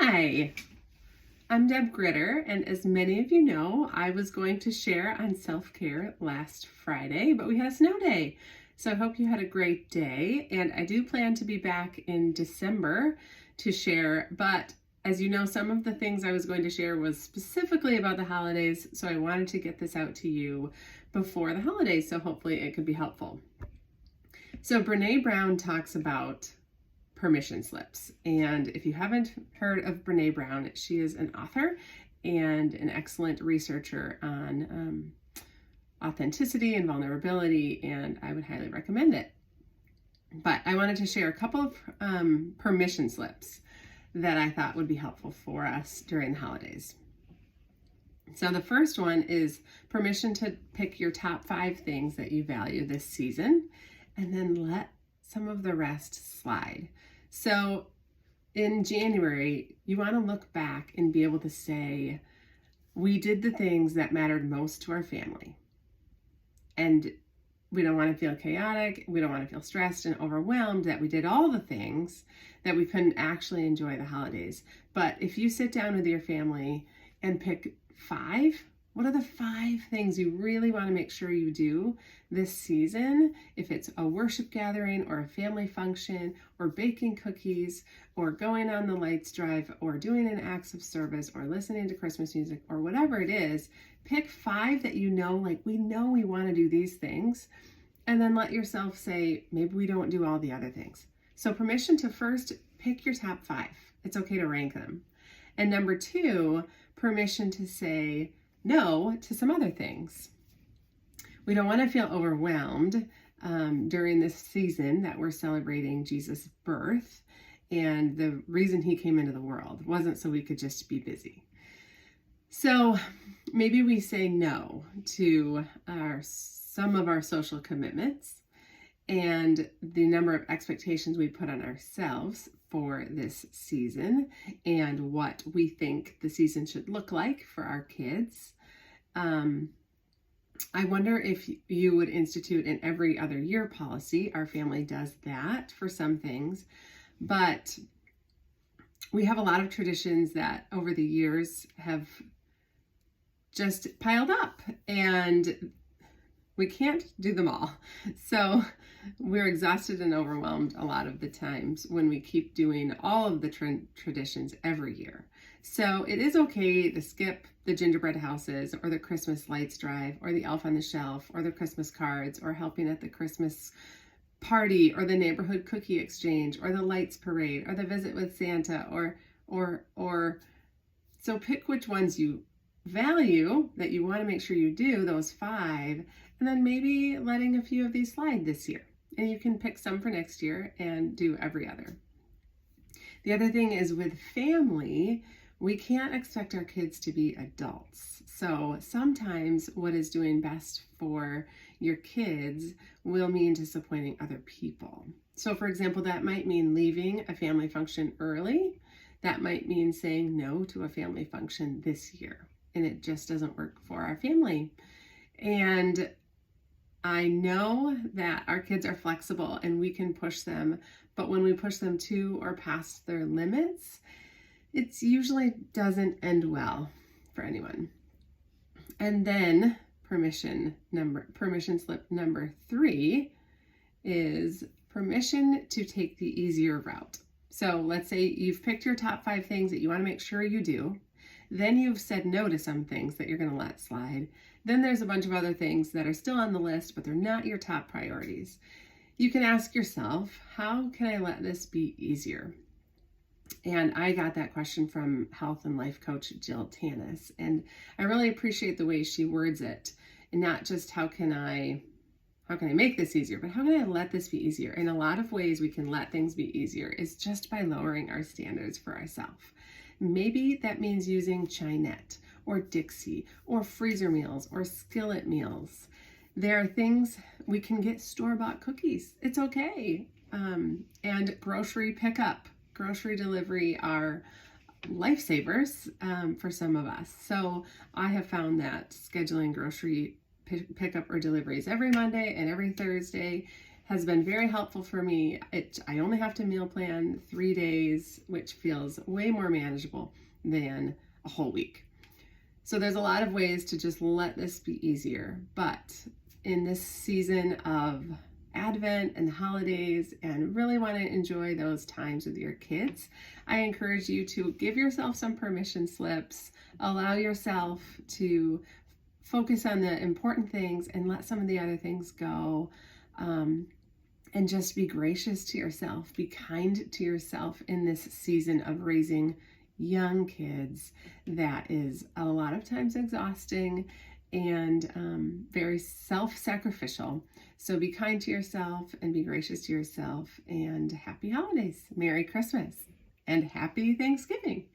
Hi, I'm Deb Gritter, and as many of you know, I was going to share on self-care last Friday, but we had a snow day. So I hope you had a great day, and I do plan to be back in December to share, but as you know, some of the things I was going to share was specifically about the holidays, so I wanted to get this out to you before the holidays, so hopefully it could be helpful. So Brené Brown talks about permission slips. And if you haven't heard of Brené Brown, she is an author and an excellent researcher on authenticity and vulnerability, and I would highly recommend it. But I wanted to share a couple of permission slips that I thought would be helpful for us during the holidays. So the first one is permission to pick your top 5 things that you value this season, and then let some of the rest slide. So in January, you want to look back and be able to say, we did the things that mattered most to our family. And we don't want to feel chaotic. We don't want to feel stressed and overwhelmed that we did all the things that we couldn't actually enjoy the holidays. But if you sit down with your family and pick 5, what are the 5 things you really want to make sure you do this season? If it's a worship gathering or a family function or baking cookies or going on the lights drive or doing an acts of service or listening to Christmas music or whatever it is, pick 5 that you know, like we know we want to do these things, and then let yourself say, maybe we don't do all the other things. So permission to first pick your top 5. It's okay to rank them. And number 2, permission to say no to some other things. We don't want to feel overwhelmed during this season that we're celebrating Jesus' birth, and the reason he came into the world wasn't so we could just be busy. So maybe we say no to some of our social commitments and the number of expectations we put on ourselves for this season and what we think the season should look like for our kids. I wonder if you would institute an every other year policy. Our family does that for some things, but we have a lot of traditions that over the years have just piled up, and we can't do them all. So we're exhausted and overwhelmed a lot of the times when we keep doing all of the traditions every year. So it is okay to skip the gingerbread houses or the Christmas lights drive or the elf on the shelf or the Christmas cards or helping at the Christmas party or the neighborhood cookie exchange or the lights parade or the visit with Santa or so pick which ones you value that you want to make sure you do, those 5, and then maybe letting a few of these slide this year. And you can pick some for next year and do every other. The other thing is with family, we can't expect our kids to be adults. So sometimes what is doing best for your kids will mean disappointing other people. So for example, that might mean leaving a family function early. That might mean saying no to a family function this year. And it just doesn't work for our family. And I know that our kids are flexible and we can push them, but when we push them to or past their limits, it usually doesn't end well for anyone. And then permission slip number 3 is permission to take the easier route. So let's say you've picked your top 5 things that you want to make sure you do. Then you've said no to some things that you're going to let slide. Then there's a bunch of other things that are still on the list, but they're not your top priorities. You can ask yourself, how can I let this be easier? And I got that question from health and life coach Jill Tanis, and I really appreciate the way she words it, and not just how can I make this easier, but how can I let this be easier? In a lot of ways we can let things be easier is just by lowering our standards for ourselves. Maybe that means using Chinette or Dixie or freezer meals or skillet meals. There are things we can get store-bought cookies. It's okay. And grocery pickup, grocery delivery are lifesavers for some of us. So I have found that scheduling grocery pickup or deliveries every Monday and every Thursday has been very helpful for me. I only have to meal plan 3 days, which feels way more manageable than a whole week. So there's a lot of ways to just let this be easier. But in this season of Advent and the holidays, and really want to enjoy those times with your kids, I encourage you to give yourself some permission slips, allow yourself to focus on the important things and let some of the other things go. And just be gracious to yourself, be kind to yourself in this season of raising young kids that is a lot of times exhausting and very self-sacrificial. So be kind to yourself and be gracious to yourself, and happy holidays, Merry Christmas, and happy Thanksgiving.